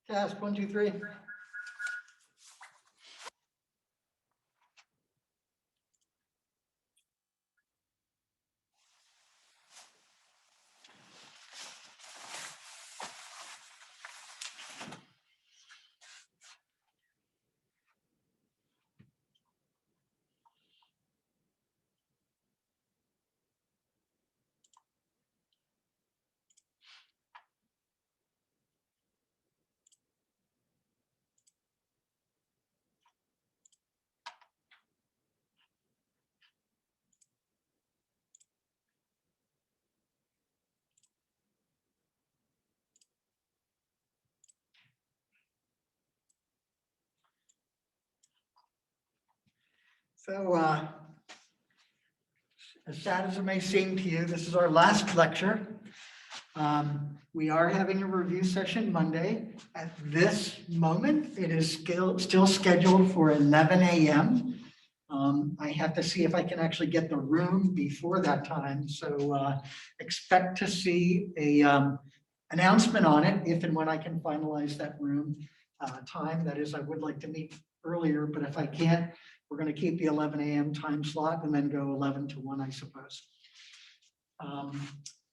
Task 1, 2, 3. So, as sad as it may seem to you, this is our last lecture. We are having a review session Monday. At this moment, it is still scheduled for 11 a.m. I have to see if I can actually get the room before that time. So expect to see a announcement on it if and when I can finalize that room time. That is, I would like to meet earlier, but if I can't, we're going to keep the 11 a.m. time slot and then go 11 to 1, I suppose.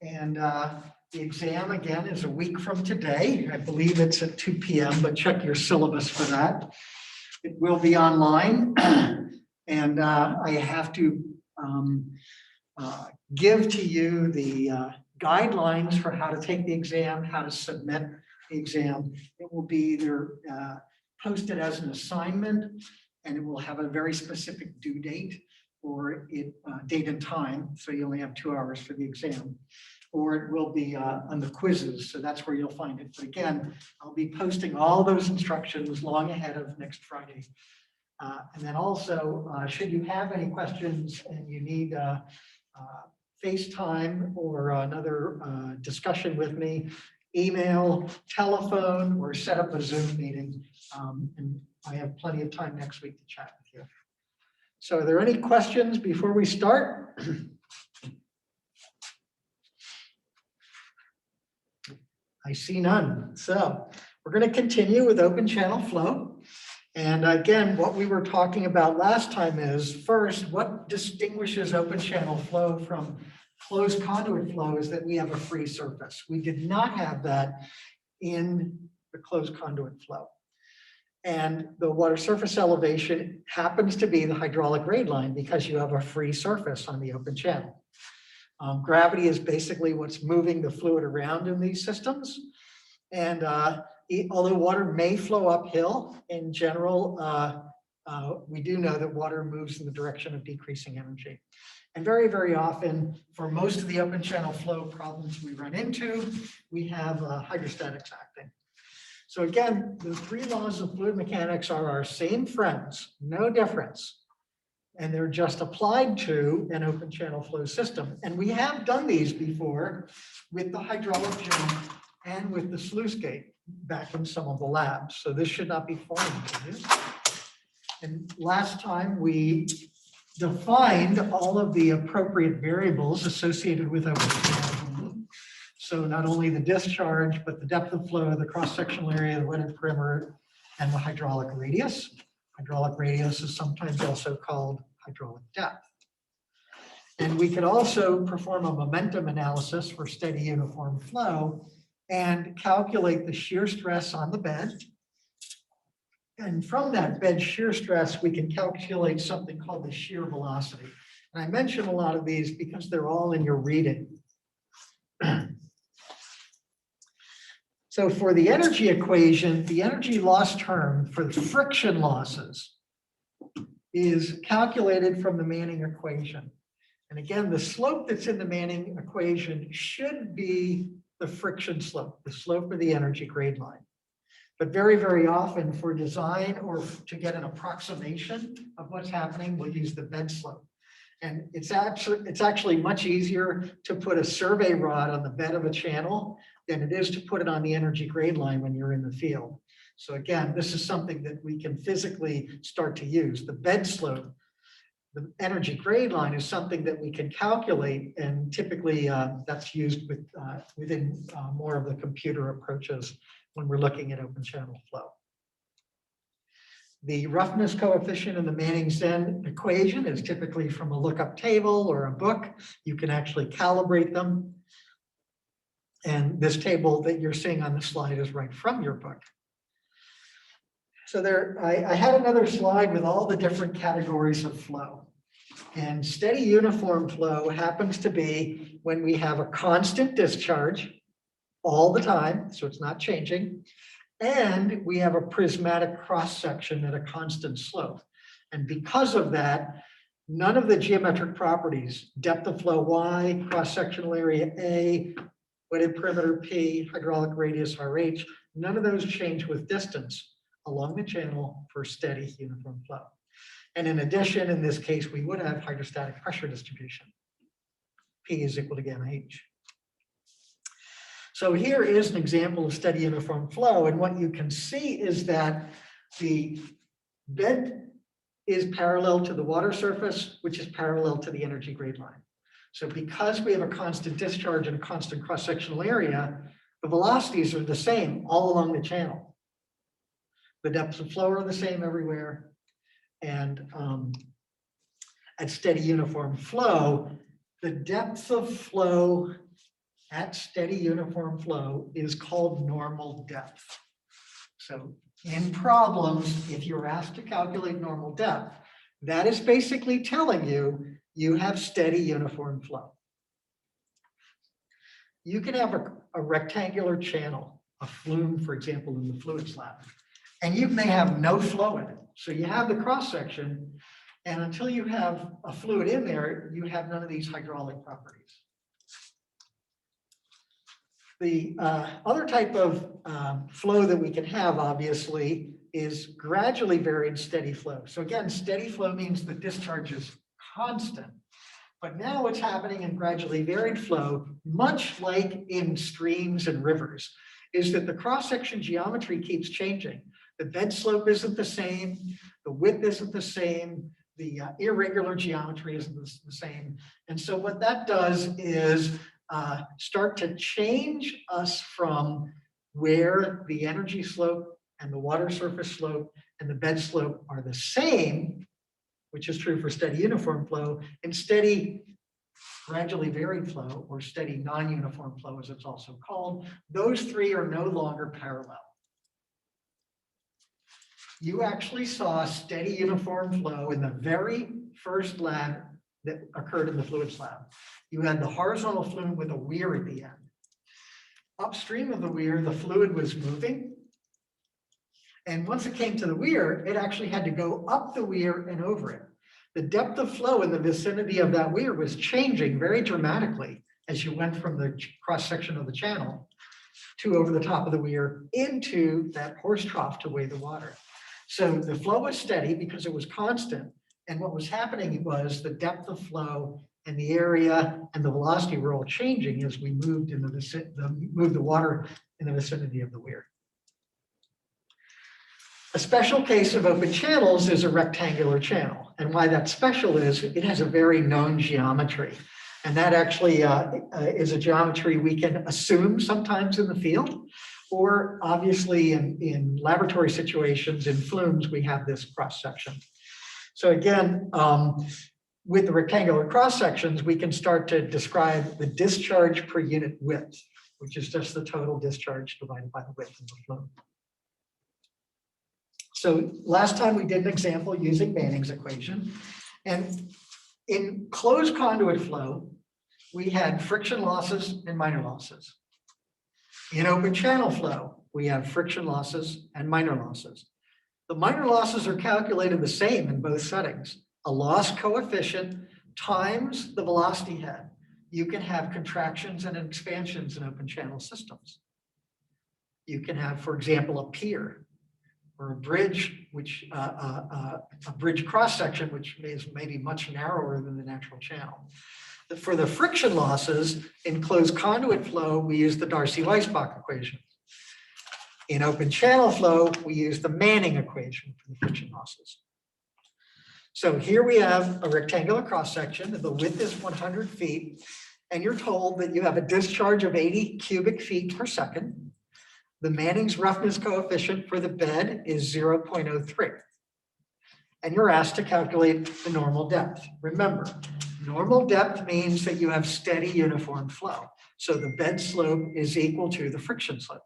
The exam, again, is a week from today. I believe it's at 2 p.m., but check your syllabus for that. It will be online, and I have to give to you the guidelines for how to take the exam, how to submit the exam. It will be either posted as an assignment, and it will have a very specific due date or date and time, so you only have 2 hours for the exam. Or it will be on the quizzes, so that's where you'll find it. But again, I'll be posting all those instructions long ahead of next Friday. And then also, should you have any questions and you need FaceTime or another discussion with me, email, telephone, or set up a Zoom meeting. And I have plenty of time next week to chat with you. So are there any questions before we start? I see none. So we're going to continue with open channel flow. And again, what we were talking about last time is, first, what distinguishes open channel flow from closed conduit flow is that we have a free surface. We did not have that in the closed conduit flow. And the water surface elevation happens to be the hydraulic grade line because you have a free surface on the open channel. Gravity is basically what's moving the fluid around in these systems. And although water may flow uphill, in general, we do know that water moves in the direction of decreasing energy. And very, very often, for most of the open channel flow problems we run into, we have hydrostatics acting. So again, the 3 laws of fluid mechanics are our same friends, no difference. And they're just applied to an open channel flow system. And we have done these before with the hydraulic jump and with the sluice gate back in some of the labs. So this should not be foreign to you. And last time we defined all of the appropriate variables associated with open channel. So not only the discharge, but the depth of flow, the cross-sectional area, the wetted perimeter, and the hydraulic radius. Hydraulic radius is sometimes also called hydraulic depth. And we could also perform a momentum analysis for steady uniform flow and calculate the shear stress on the bed. And from that bed shear stress, we can calculate something called the shear velocity. And I mention a lot of these because they're all in your reading. So for the energy equation, the energy loss term for the friction losses is calculated from the Manning equation. And again, the slope that's in the Manning equation should be the friction slope, the slope of the energy grade line. But very, very often for design or to get an approximation of what's happening, we'll use the bed slope. And it's actually much easier to put a survey rod on the bed of a channel than it is to put it on the energy grade line when you're in the field. So again, this is something that we can physically start to use. The bed slope, the energy grade line, is something that we can calculate, and typically that's used within more of the computer approaches when we're looking at open channel flow. The roughness coefficient in the Manning-Zen equation is typically from a lookup table or a book. You can actually calibrate them. And this table that you're seeing on the slide is right from your book. So I had another slide with all the different categories of flow. And steady uniform flow happens to be when we have a constant discharge all the time, so it's not changing, and we have a prismatic cross-section at a constant slope. And because of that, none of the geometric properties, depth of flow Y, cross-sectional area A, wetted perimeter P, hydraulic radius RH, none of those change with distance along the channel for steady uniform flow. And in addition, in this case, we would have hydrostatic pressure distribution. P is equal to gamma H. So here is an example of steady uniform flow. And what you can see is that the bed is parallel to the water surface, which is parallel to the energy grade line. So because we have a constant discharge and a constant cross-sectional area, the velocities are the same all along the channel. The depths of flow are the same everywhere. And at steady uniform flow, the depth of flow at steady uniform flow is called normal depth. So in problems, if you're asked to calculate normal depth, that is basically telling you you have steady uniform flow. You can have a rectangular channel, a flume, for example, in the fluid slab, and you may have no flow in it. So you have the cross section, and until you have a fluid in there, you have none of these hydraulic properties. The other type of flow that we can have, obviously, is gradually varied steady flow. So again, steady flow means the discharge is constant. But now what's happening in gradually varied flow, much like in streams and rivers, is that the cross-section geometry keeps changing. The bed slope isn't the same, the width isn't the same, the irregular geometry isn't the same. And so what that does is start to change us from where the energy slope and the water surface slope and the bed slope are the same, which is true for steady uniform flow, and steady gradually varied flow, or steady non-uniform flow as it's also called. Those three are no longer parallel. You actually saw steady uniform flow in the very first lab that occurred in the fluid slab. You had the horizontal flume with a weir at the end. Upstream of the weir, the fluid was moving. And once it came to the weir, it actually had to go up the weir and over it. The depth of flow in the vicinity of that weir was changing very dramatically as you went from the cross-section of the channel to over the top of the weir into that horse trough to weigh the water. So the flow was steady because it was constant. And what was happening was the depth of flow and the area and the velocity were all changing as we moved in moved the water in the vicinity of the weir. A special case of open channels is a rectangular channel. And why that's special is it has a very known geometry. And that actually is a geometry we can assume sometimes in the field, or obviously in laboratory situations, in flumes, we have this cross section. So again, with the rectangular cross sections, we can start to describe the discharge per unit width, which is just the total discharge divided by the width of the flume. So last time we did an example using Manning's equation, and in closed conduit flow, we had friction losses and minor losses. In open channel flow, we have friction losses and minor losses. The minor losses are calculated the same in both settings. A loss coefficient times the velocity head. You can have contractions and expansions in open channel systems. You can have, for example, a pier or a bridge, which a bridge cross section, which is maybe much narrower than the natural channel. For the friction losses in closed conduit flow, we use the Darcy-Weisbach equation. In open channel flow, we use the Manning equation for the friction losses. So here we have a rectangular cross section. The width is 100 feet, and you're told that you have a discharge of 80 cubic feet per second. the Manning's roughness coefficient for the bed is 0.03. And you're asked to calculate the normal depth. Remember, normal depth means that you have steady uniform flow. So the bed slope is equal to the friction slope.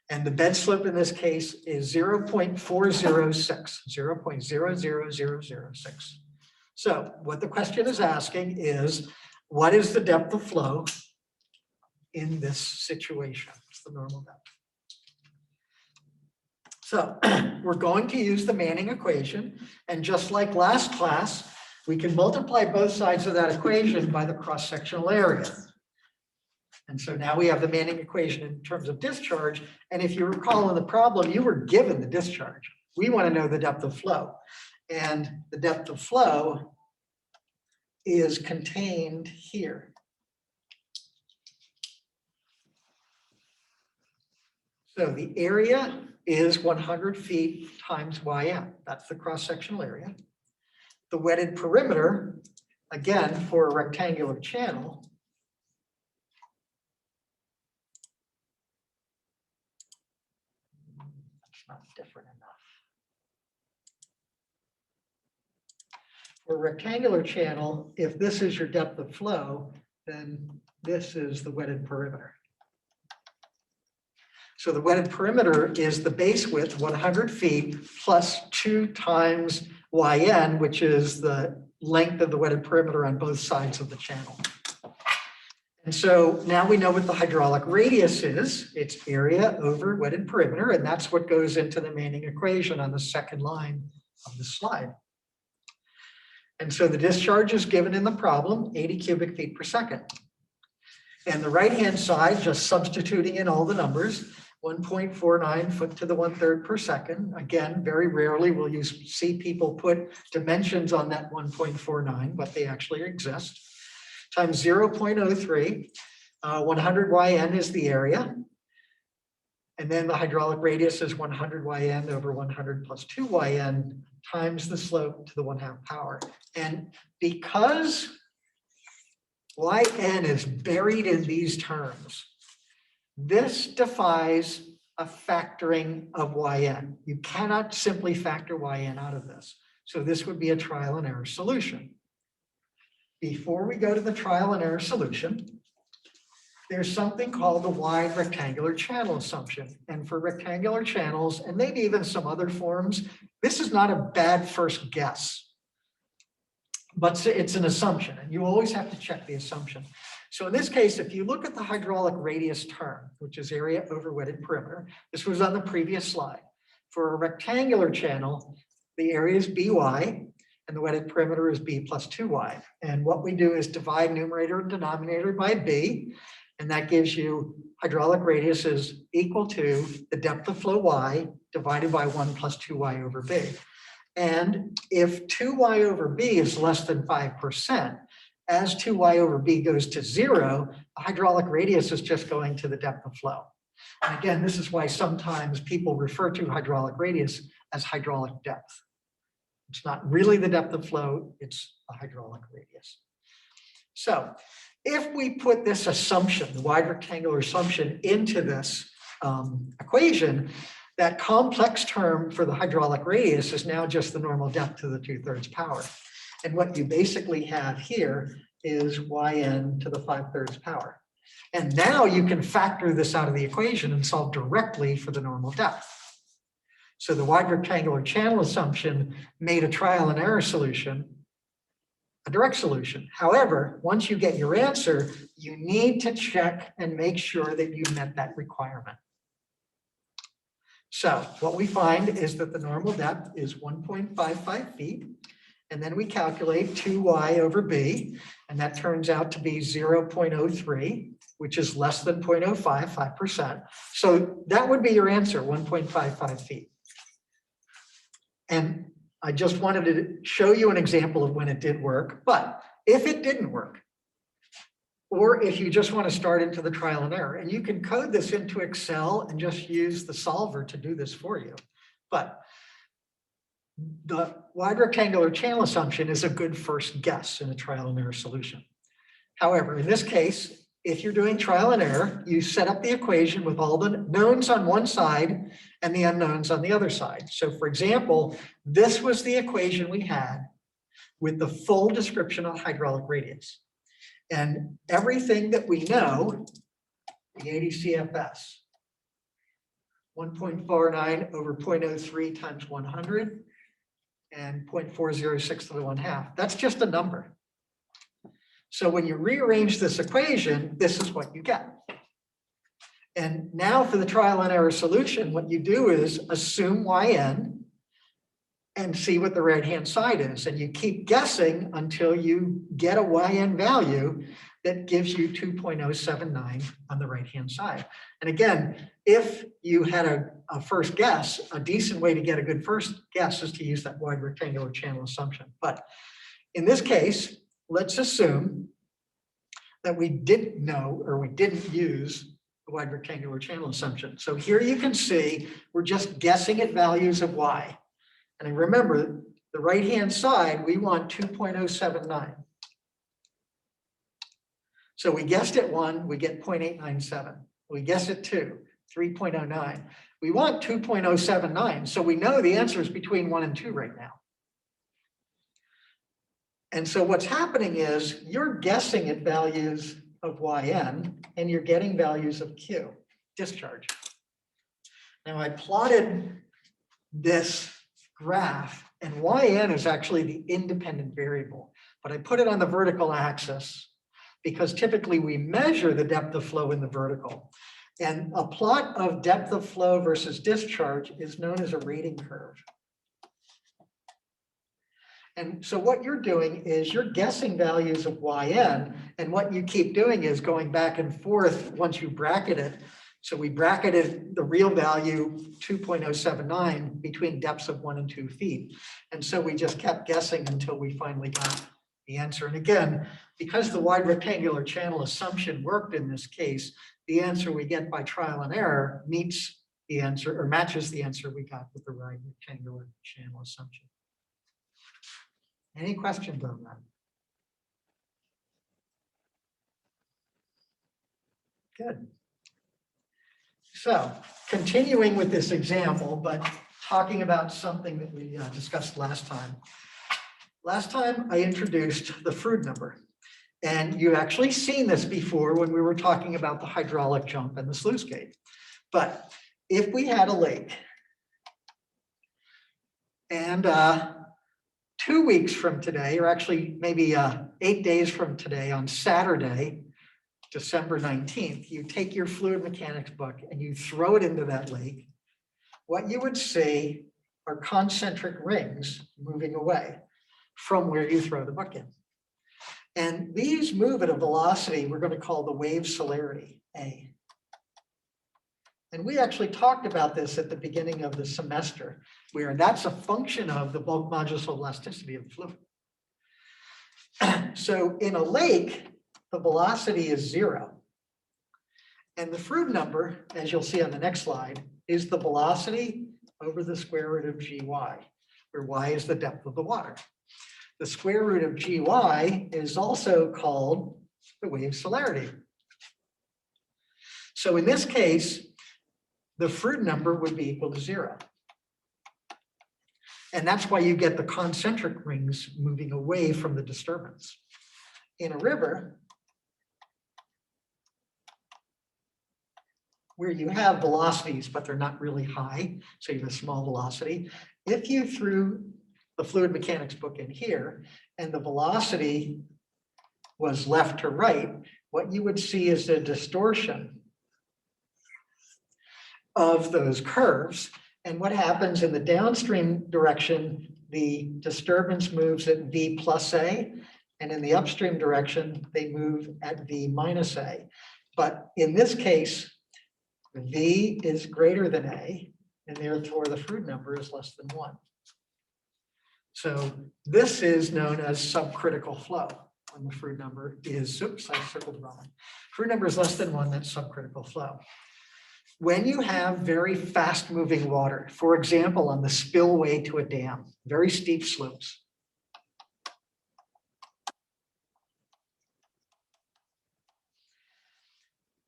And the bed slope in this case is 0.406, 0.00006. So what the question is asking is, what is the depth of flow in this situation? It's the normal depth. So we're going to use the Manning equation. And just like last class, we can multiply both sides of that equation by the cross-sectional area. And so now we have the Manning equation in terms of discharge. And if you recall in the problem, you were given the discharge. We want to know the depth of flow. And the depth of flow is contained here. So the area is 100 feet times YM. That's the cross-sectional area. The wetted perimeter, again, for a rectangular channel, that's not different enough. For a rectangular channel, if this is your depth of flow, then this is the wetted perimeter. So the wetted perimeter is the base width, 100 feet, plus 2 times YN, which is the length of the wetted perimeter on both sides of the channel. And so now we know what the hydraulic radius is. It's area over wetted perimeter, and that's what goes into the Manning equation on the second line of the slide. And so the discharge is given in the problem, 80 cubic feet per second. And the right-hand side, just substituting in all the numbers, 1.49 foot to the 1/3 per second. Again, very rarely will you see people put dimensions on that 1.49, but they actually exist. Times 0.03, 100 YN is the area. And then the hydraulic radius is 100 YN over 100 plus 2 YN times the slope to the 1/2 power. And because YN is buried in these terms, this defies a factoring of YN. You cannot simply factor YN out of this. So this would be a trial and error solution. Before we go to the trial and error solution, there's something called the wide rectangular channel assumption. And for rectangular channels, and maybe even some other forms, this is not a bad first guess, but it's an assumption, and you always have to check the assumption. So in this case, if you look at the hydraulic radius term, which is area over wetted perimeter, this was on the previous slide. For a rectangular channel, the area is BY, and the wetted perimeter is B plus 2Y. And what we do is divide numerator and denominator by B, and that gives you hydraulic radius is equal to the depth of flow Y divided by 1 plus 2Y over B. And if 2Y over B is less than 5%, as 2Y over B goes to 0, the hydraulic radius is just going to the depth of flow. And again, this is why sometimes people refer to hydraulic radius as hydraulic depth. It's not really the depth of flow, it's a hydraulic radius. So if we put this assumption, the wide rectangular assumption, into this equation, that complex term for the hydraulic radius is now just the normal depth to the 2/3 power. And what you basically have here is YN to the 5/3 power. And now you can factor this out of the equation and solve directly for the normal depth. So the wide rectangular channel assumption made a trial and error solution a direct solution. However, once you get your answer, you need to check and make sure that you met that requirement. So what we find is that the normal depth is 1.55 feet. And then we calculate 2y over b, and that turns out to be 0.03, which is less than 0.05, 5%. So that would be your answer, 1.55 feet. And I just wanted to show you an example of when it did work, but if it didn't work, or if you just want to start into the trial and error, and you can code this into Excel and just use the solver to do this for you. But the wide rectangular channel assumption is a good first guess in a trial and error solution. However, in this case, if you're doing trial and error, you set up the equation with all the knowns on one side and the unknowns on the other side. So for example, this was the equation we had with the full description of hydraulic radius. And everything that we know, the 80 CFS, 1.49 over 0.03 times 100 and 0.406 to the 1/2. That's just a number. So when you rearrange this equation, this is what you get. And now for the trial and error solution, what you do is assume Yn and see what the right-hand side is. And you keep guessing until you get a Yn value that gives you 2.079 on the right-hand side. And again, if you had a first guess, a decent way to get a good first guess is to use that wide rectangular channel assumption. But in this case, let's assume that we didn't know or we didn't use the wide rectangular channel assumption. So here you can see we're just guessing at values of y. And remember, the right-hand side, we want 2.079. So we guessed at 1, we get 0.897. We guessed at 2, 3.09. We want 2.079. So we know the answer is between 1 and 2 right now. And so what's happening is you're guessing at values of Yn and you're getting values of Q, discharge. Now I plotted this graph and Yn is actually the independent variable, but I put it on the vertical axis because typically we measure the depth of flow in the vertical. And a plot of depth of flow versus discharge is known as a rating curve. And so what you're doing is you're guessing values of Yn, and what you keep doing is going back and forth once you bracket it. So we bracketed the real value 2.079 between depths of 1 and 2 feet. And so we just kept guessing until we finally got the answer. And again, because the wide rectangular channel assumption worked in this case, the answer we get by trial and error meets the answer or matches the answer we got with the wide rectangular channel assumption. Any questions on that? Good. So continuing with this example, but talking about something that we discussed last time. Last time I introduced the Froude number, and you've actually seen this before when we were talking about the hydraulic jump and the sluice gate. But if we had a lake and 2 weeks from today, or actually maybe 8 days from today on Saturday, December 19th, you take your fluid mechanics book and you throw it into that lake, what you would see are concentric rings moving away from where you throw the book in. And these move at a velocity we're going to call the wave celerity, A. And we actually talked about this at the beginning of the semester, where that's a function of the bulk modulus of elasticity of the fluid. So in a lake, the velocity is 0. And the Froude number, as you'll see on the next slide, is the velocity over the square root of gy, where y is the depth of the water. The square root of gy is also called the wave celerity. So in this case, the Froude number would be equal to 0. And that's why you get the concentric rings moving away from the disturbance. In a river, where you have velocities, but they're not really high, so you have a small velocity. If you threw the fluid mechanics book in here and the velocity was left to right, what you would see is a distortion of those curves. And what happens in the downstream direction, the disturbance moves at V plus A, and in the upstream direction, they move at V minus A. But in this case, V is greater than A, and therefore the Froude number is less than 1. So this is known as subcritical flow. When the Froude number is, oops, I circled wrong. Froude number is less than 1, that's subcritical flow. When you have very fast moving water, for example, on the spillway to a dam, very steep slopes,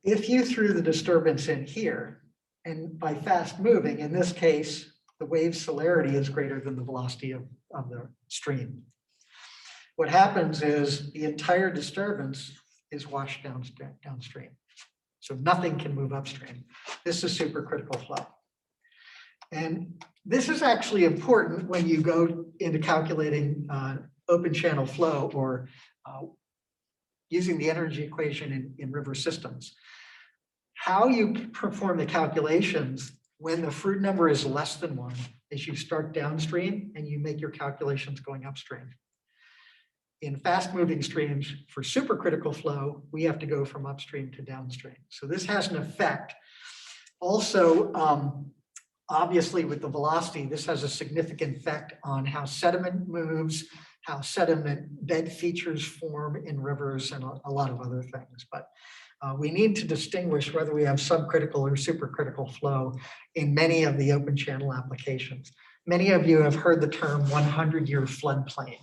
If you threw the disturbance in here, and by fast moving, in this case, the wave celerity is greater than the velocity of the stream. What happens is the entire disturbance is washed downstream. So nothing can move upstream. This is supercritical flow. And this is actually important when you go into calculating open channel flow or using the energy equation in river systems. How you perform the calculations when the Froude number is less than 1 is you start downstream and you make your calculations going upstream. In fast moving streams for supercritical flow, we have to go from upstream to downstream. So this has an effect. Also, obviously with the velocity, this has a significant effect on how sediment moves, how sediment bed features form in rivers, and a lot of other things. But we need to distinguish whether we have subcritical or supercritical flow in many of the open channel applications. Many of you have heard the term 100-year floodplain.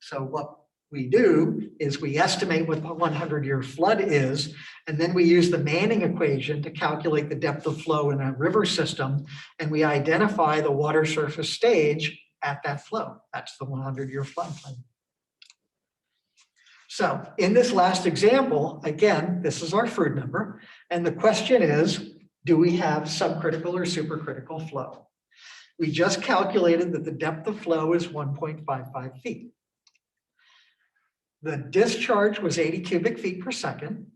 So what we do is we estimate what the 100-year flood is, and then we use the Manning equation to calculate the depth of flow in a river system, and we identify the water surface stage at that flow. That's the 100-year floodplain. So in this last example, again, this is our Froude number, and the question is, do we have subcritical or supercritical flow? We just calculated that the depth of flow is 1.55 feet. The discharge was 80 cubic feet per second.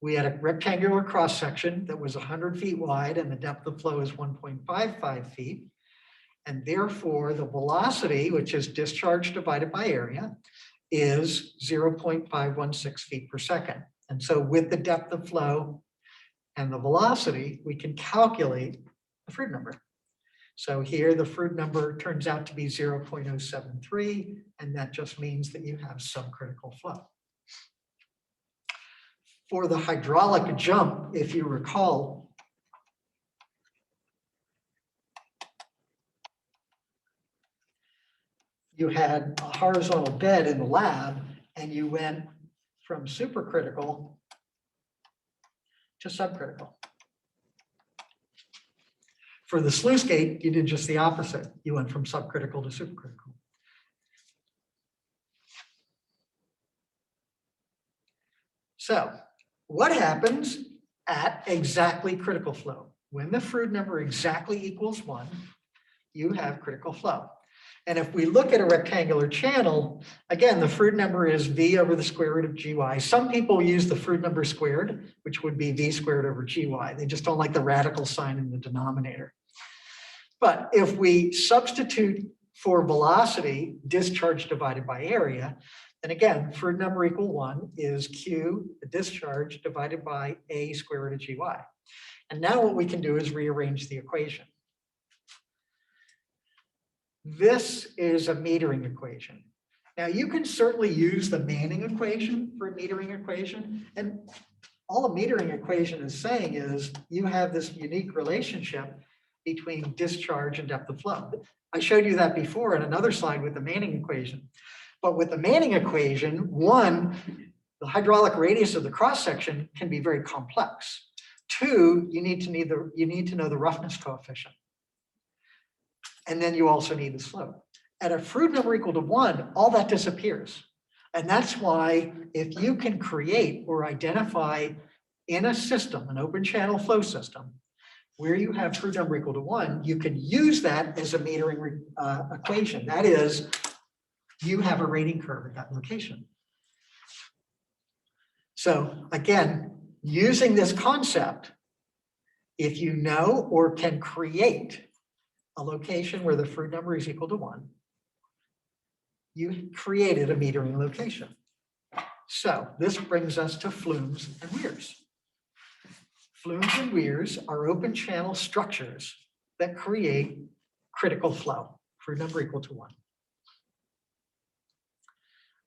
We had a rectangular cross section that was 100 feet wide, and the depth of flow is 1.55 feet. And therefore, the velocity, which is discharge divided by area, is 0.516 feet per second. And so with the depth of flow and the velocity, we can calculate the Froude number. So here the Froude number turns out to be 0.073, and that just means that you have subcritical flow. For the hydraulic jump, if you recall, you had a horizontal bed in the lab, and you went from supercritical to subcritical. For the sluice gate, you did just the opposite. You went from subcritical to supercritical. So what happens at exactly critical flow? When the Froude number exactly equals 1, you have critical flow. And if we look at a rectangular channel, again, the Froude number is V over the square root of GY. Some people use the Froude number squared, which would be V squared over GY. They just don't like the radical sign in the denominator. But if we substitute for velocity, discharge divided by area, then again, Froude number equal 1 is Q, the discharge, divided by A square root of GY. And now what we can do is rearrange the equation. This is a metering equation. Now you can certainly use the Manning equation for a metering equation. And all a metering equation is saying is you have this unique relationship between discharge and depth of flow. I showed you that before in another slide with the Manning equation. But with the Manning equation, one, the hydraulic radius of the cross section can be very complex. Two, you need to know the roughness coefficient. And then you also need the slope. At a Froude number equal to 1, all that disappears. And that's why if you can create or identify in a system, an open channel flow system, where you have Froude number equal to 1, you can use that as a metering equation. That is, you have a rating curve at that location. So again, using this concept, if you know or can create a location where the Froude number is equal to 1, you created a metering location. So this brings us to flumes and weirs. Flumes and weirs are open channel structures that create critical flow, Froude number equal to 1.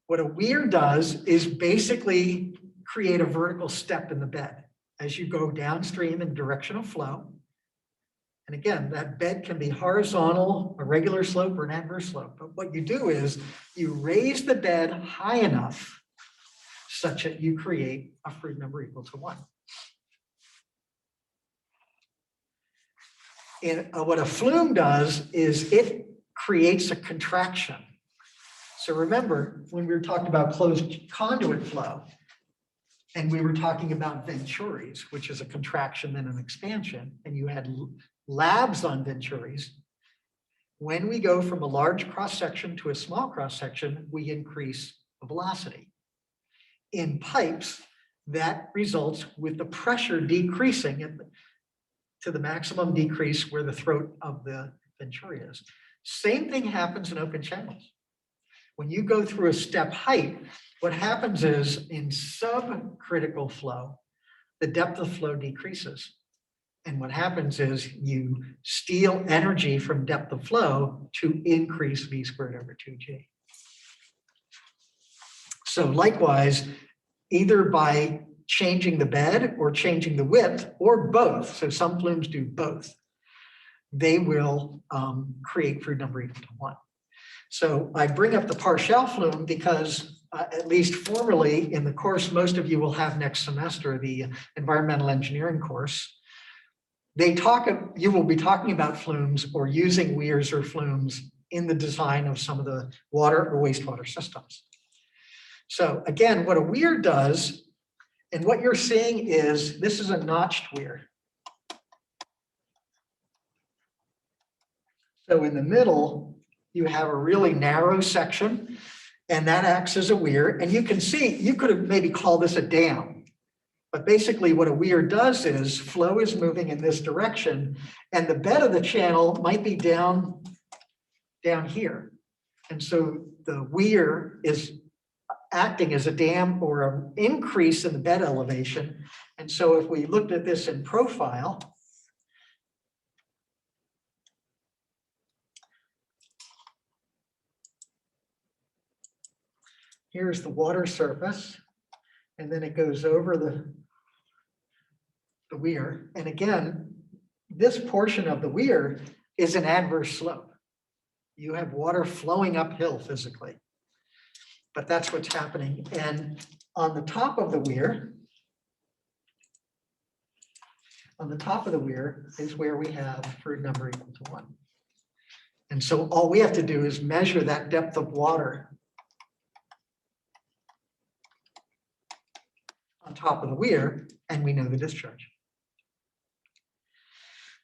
What a weir does is basically create a vertical step in the bed as you go downstream in direction of flow. And again, that bed can be horizontal, a regular slope, or an adverse slope. But what you do is you raise the bed high enough such that you create a Froude number equal to 1. And what a flume does is it creates a contraction. So remember, when we were talking about closed conduit flow, and we were talking about venturis, which is a contraction and an expansion, and you had labs on venturis, when we go from a large cross-section to a small cross-section, we increase the velocity. In pipes, that results with the pressure decreasing to the maximum decrease where the throat of the venturi is. Same thing happens in open channels. When you go through a step height, what happens is in subcritical flow, the depth of flow decreases. And what happens is you steal energy from depth of flow to increase V squared over 2G. So likewise, either by changing the bed or changing the width or both, so some flumes do both, they will create crude number equal to 1. So I bring up the Parshall flume because at least formally in the course most of you will have next semester, the environmental engineering course, you will be talking about flumes or using weirs or flumes in the design of some of the water or wastewater systems. So again, what a weir does, and what you're seeing is, this is a notched weir. So in the middle, you have a really narrow section, and that acts as a weir. And you can see, you could have maybe called this a dam. But basically what a weir does is flow is moving in this direction, and the bed of the channel might be down here. And so the weir is acting as a dam or an increase in the bed elevation. And so if we looked at this in profile, here's the water surface, and then it goes over the weir. And again, this portion of the weir is an adverse slope. You have water flowing uphill physically, but that's what's happening. And on the top of the weir, is where we have crude number equal to 1. And so all we have to do is measure that depth of water on top of the weir, and we know the discharge.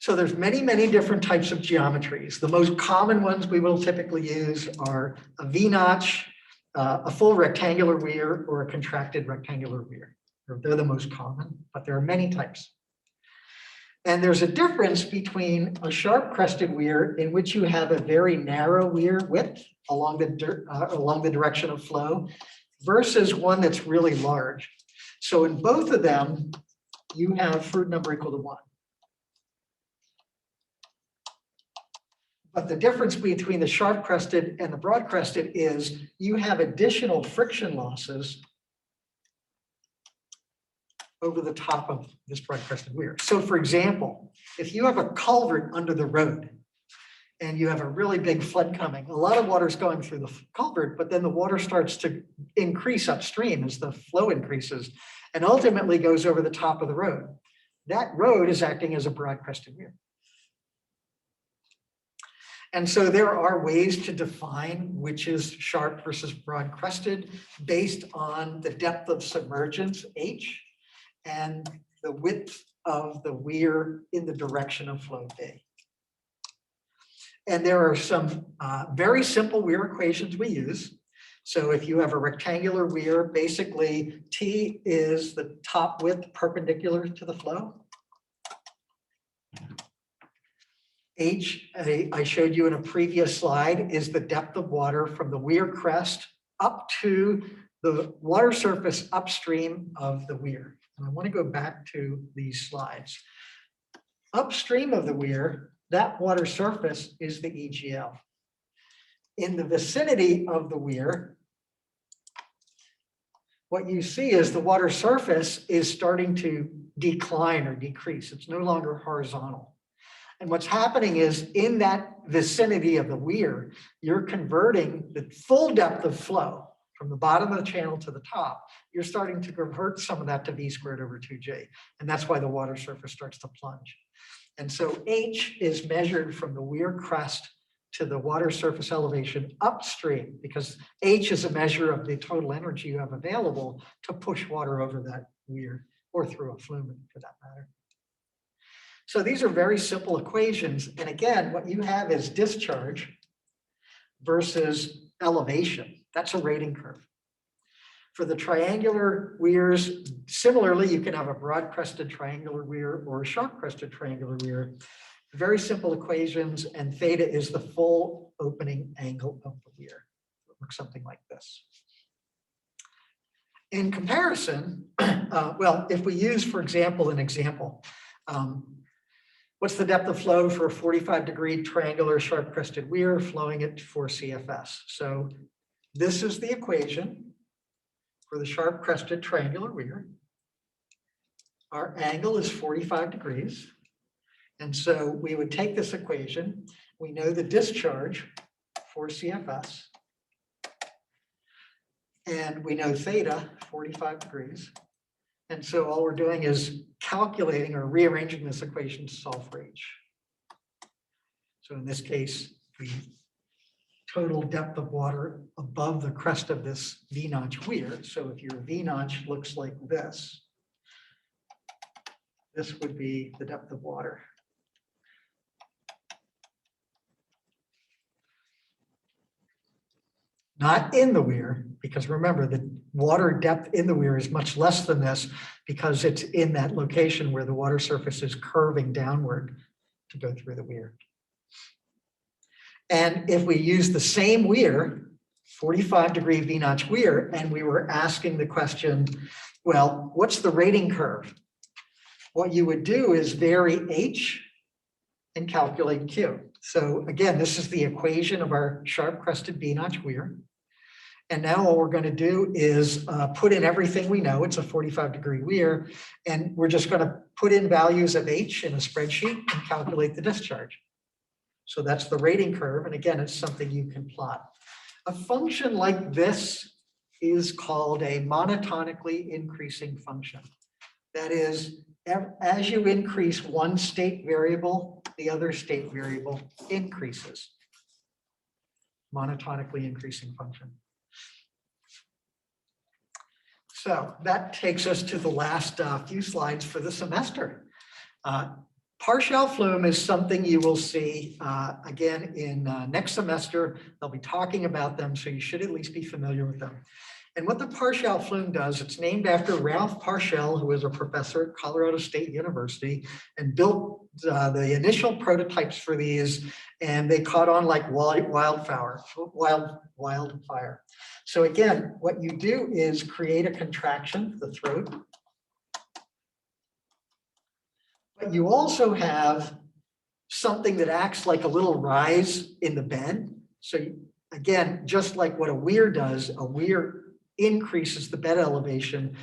So there's many, many different types of geometries. The most common ones we will typically use are a V-notch, a full rectangular weir, or a contracted rectangular weir. They're the most common, but there are many types. And there's a difference between a sharp crested weir, in which you have a very narrow weir width along the direction of flow, versus one that's really large. So in both of them, you have crude number equal to 1. But the difference between the sharp crested and the broad crested is you have additional friction losses over the top of this broad crested weir. So for example, if you have a culvert under the road and you have a really big flood coming, a lot of water is going through the culvert, but then the water starts to increase upstream as the flow increases and ultimately goes over the top of the road. That road is acting as a broad crested weir. And so there are ways to define which is sharp versus broad crested based on the depth of submergence, H, and the width of the weir in the direction of flow, B. And there are some very simple weir equations we use. So if you have a rectangular weir, basically T is the top width perpendicular to the flow. H, I showed you in a previous slide, is the depth of water from the weir crest up to the water surface upstream of the weir. And I want to go back to these slides. Upstream of the weir, that water surface is the EGL. In the vicinity of the weir, what you see is the water surface is starting to decline or decrease. It's no longer horizontal. And what's happening is in that vicinity of the weir, you're converting the full depth of flow from the bottom of the channel to the top. You're starting to convert some of that to V squared over 2J. And that's why the water surface starts to plunge. And so H is measured from the weir crest to the water surface elevation upstream, because H is a measure of the total energy you have available to push water over that weir or through a flume for that matter. So these are very simple equations. And again, what you have is discharge versus elevation. That's a rating curve. For the triangular weirs, similarly, you can have a broad crested triangular weir or a sharp crested triangular weir. Very simple equations, and theta is the full opening angle of the weir. It looks something like this. In comparison, well, if we use, for example, what's the depth of flow for a 45-degree triangular sharp crested weir flowing at 4 CFS? So this is the equation for the sharp crested triangular weir. Our angle is 45 degrees. And so we would take this equation. We know the discharge, 4 CFS. And we know theta, 45 degrees. And so all we're doing is calculating or rearranging this equation to solve for H. So in this case, the total depth of water above the crest of this V-notch weir. So if your V-notch looks like this would be the depth of water. Not in the weir, because remember, the water depth in the weir is much less than this because it's in that location where the water surface is curving downward to go through the weir. And if we use the same weir, 45-degree V-notch weir, and we were asking the question, well, what's the rating curve? What you would do is vary H and calculate Q. So again, this is the equation of our sharp-crested V-notch weir. And now all we're going to do is put in everything we know. It's a 45-degree weir, and we're just going to put in values of H in a spreadsheet and calculate the discharge. So that's the rating curve. And again, it's something you can plot. A function like this is called a monotonically increasing function. That is, as you increase one state variable, the other state variable increases. Monotonically increasing function. So that takes us to the last few slides for the semester. Partial flume is something you will see again in next semester. They'll be talking about them, so you should at least be familiar with them. And what the Partial flume does, it's named after Ralph Partial, who was a professor at Colorado State University and built the initial prototypes for these, and they caught on like wildfire. So again, what you do is create a contraction for the throat. But you also have something that acts like a little rise in the bed. So again, just like what a weir does, a weir increases the bed elevation.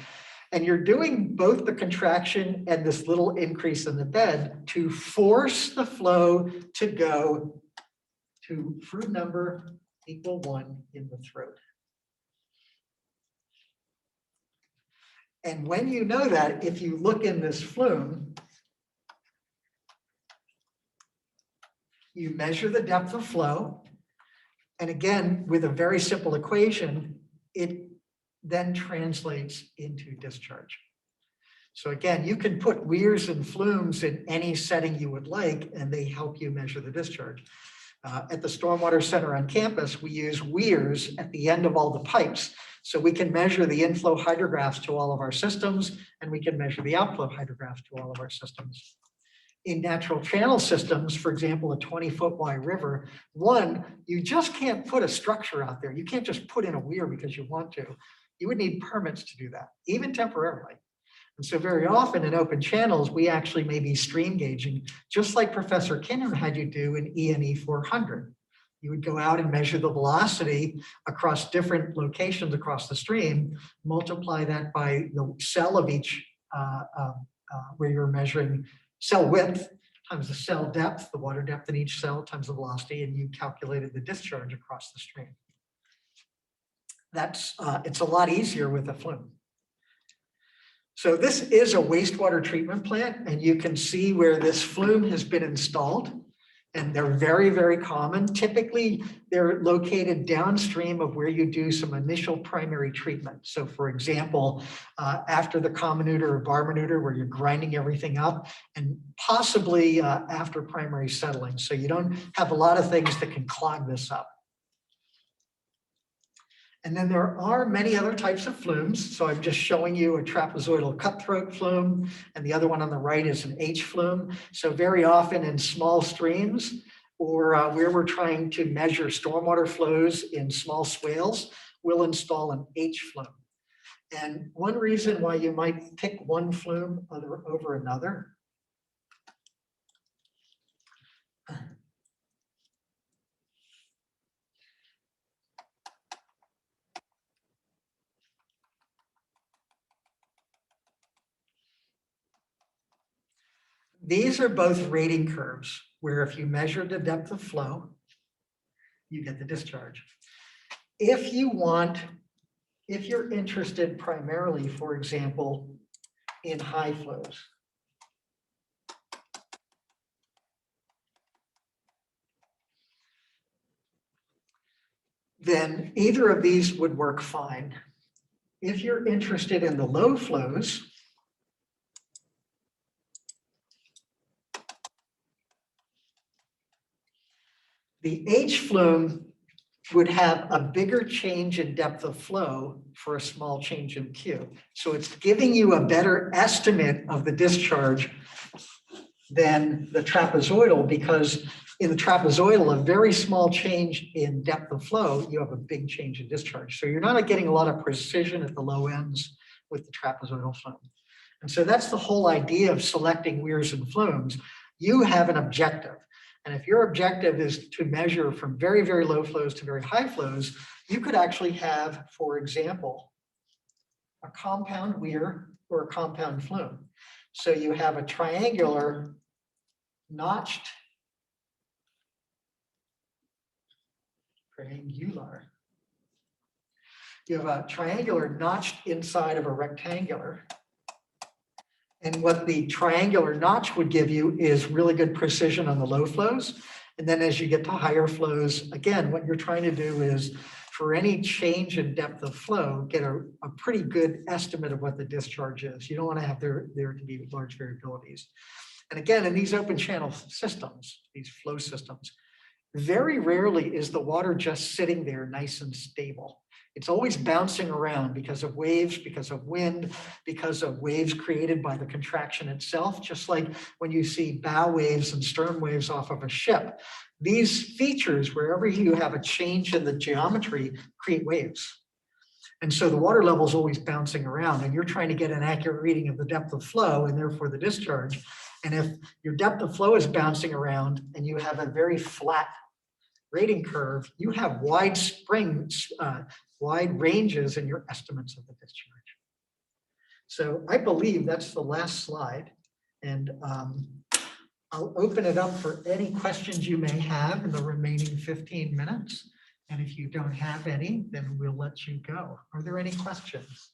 And you're doing both the contraction and this little increase in the bed to force the flow to go to Froude number equal 1 in the throat. And when you know that, if you look in this flume, you measure the depth of flow. And again, with a very simple equation, it then translates into discharge. So again, you can put weirs and flumes in any setting you would like, and they help you measure the discharge. At the Stormwater Center on campus, we use weirs at the end of all the pipes. So we can measure the inflow hydrographs to all of our systems, and we can measure the outflow hydrographs to all of our systems. In natural channel systems, for example, a 20-foot wide river, you just can't put a structure out there. You can't just put in a weir because you want to. You would need permits to do that, even temporarily. And so very often in open channels, we actually may be stream gauging, just like Professor Kinner had you do in ENE 400. You would go out and measure the velocity across different locations across the stream, multiply that by the cell of each, where you're measuring cell width times the cell depth, the water depth in each cell times the velocity, and you calculated the discharge across the stream. It's a lot easier with a flume. So this is a wastewater treatment plant, and you can see where this flume has been installed. And they're very, very common. Typically, they're located downstream of where you do some initial primary treatment. So for example, after the comminutor or barminutor, where you're grinding everything up, and possibly after primary settling. So you don't have a lot of things that can clog this up. And then there are many other types of flumes. So I'm just showing you a trapezoidal cutthroat flume, and the other one on the right is an H flume. So very often in small streams, or where we're trying to measure stormwater flows in small swales, we'll install an H flume. And one reason why you might pick one flume over another these are both rating curves, where if you measure the depth of flow, you get the discharge. If you're interested primarily, for example, in high flows, then either of these would work fine. If you're interested in the low flows, the H flume would have a bigger change in depth of flow for a small change in Q. So it's giving you a better estimate of the discharge than the trapezoidal, because in the trapezoidal, a very small change in depth of flow, you have a big change in discharge. So you're not getting a lot of precision at the low ends with the trapezoidal flume. And so that's the whole idea of selecting weirs and flumes. You have an objective. And if your objective is to measure from very, very low flows to very high flows, you could actually have, for example, a compound weir or a compound flume. So you have a triangular notched You have a triangular notched inside of a rectangular. And what the triangular notch would give you is really good precision on the low flows. And then as you get to higher flows, again, what you're trying to do is, for any change in depth of flow, get a pretty good estimate of what the discharge is. You don't want to have there to be large variabilities. And again, in these open channel systems, these flow systems, very rarely is the water just sitting there nice and stable. It's always bouncing around because of waves, because of wind, because of waves created by the contraction itself, just like when you see bow waves and stern waves off of a ship. These features, wherever you have a change in the geometry, create waves. And so the water level is always bouncing around, and you're trying to get an accurate reading of the depth of flow and therefore the discharge. And if your depth of flow is bouncing around and you have a very flat rating curve, you have wide ranges in your estimates of the discharge. So I believe that's the last slide. And I'll open it up for any questions you may have in the remaining 15 minutes. And if you don't have any, then we'll let you go. Are there any questions?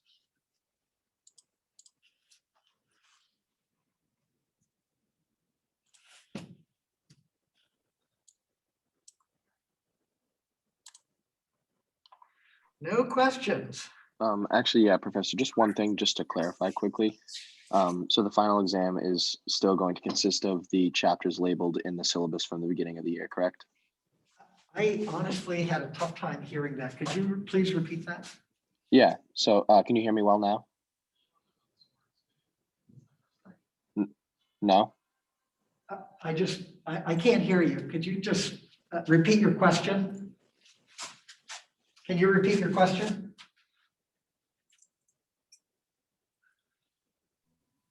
No questions. Actually, yeah, Professor, just one thing just to clarify quickly. So the final exam is still going to consist of the chapters labeled in the syllabus from the beginning of the year, correct? I honestly had a tough time hearing that. Could you please repeat that? Yeah, so can you hear me well now? No? I can't hear you. Could you just repeat your question? Can you repeat your question?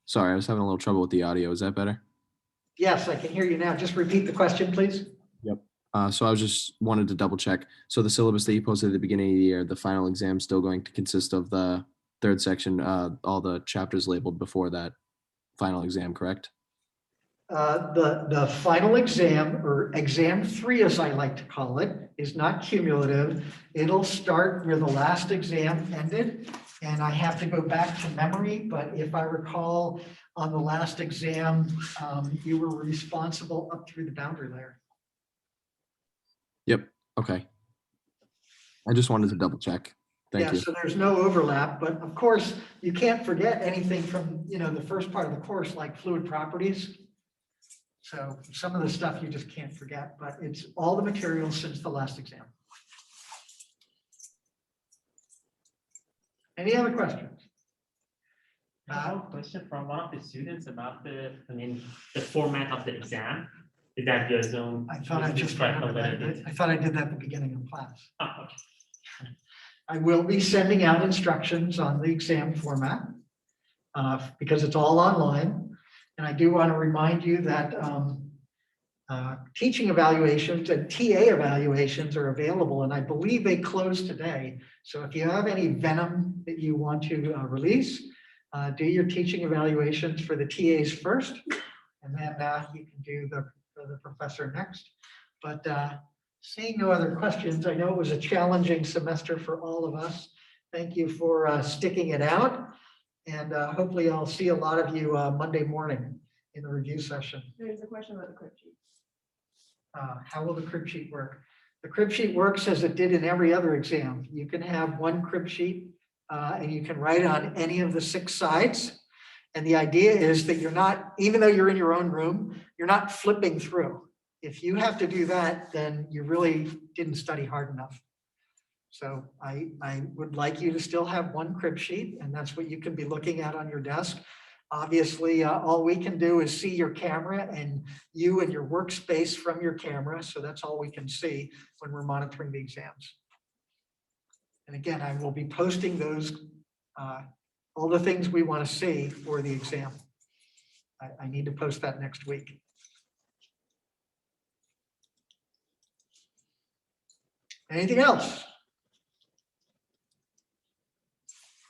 Sorry, I was having a little trouble with the audio. Is that better? Yes, I can hear you now. Just repeat the question, please. Yep. So I was just wanted to double check. So the syllabus that you posted at the beginning of the year, the final exam still going to consist of the third section, all the chapters labeled before that final exam, correct? The final exam, or exam 3 as I like to call it, is not cumulative. It'll start where the last exam ended, And I have to go back to memory, but if I recall, on the last exam, you were responsible up through the boundary layer. Yep. Okay. I just wanted to double check. Thank Yeah, you. so there's no overlap, but of course, you can't forget anything from, the first part of the course, like fluid properties. So some of the stuff you just can't forget, but it's all the materials since the last exam. Any other questions? I have a question from one of the students about the format of the exam. Is that your zone? I thought I just described a remembered little that. bit? I thought I did that at the beginning of class. Oh, okay. I will be sending out instructions on the exam format because it's all online. And I do want to remind you that teaching evaluations and TA evaluations are available, and I believe they close today. So if you have any venom that you want to release, do your teaching evaluations for the TAs first, and then you can do the professor next. But seeing no other questions, I know it was a challenging semester for all of us. Thank you for sticking it out. And hopefully I'll see a lot of you Monday morning in the review session. There's a question about the crib sheet. How will the crib sheet work? The crib sheet works as it did in every other exam. You can have one crib sheet and you can write on any of the 6 sides. And the idea is that you're not, even though you're in your own room, you're not flipping through. If you have to do that, then you really didn't study hard enough. So I would like you to still have one crib sheet, and that's what you can be looking at on your desk. Obviously, all we can do is see your camera and you and your workspace from your camera. So that's all we can see when we're monitoring the exams. And again, I will be posting those, all the things we want to see for the exam. I need to post that next week. Anything else?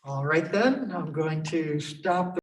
All right, then I'm going to stop the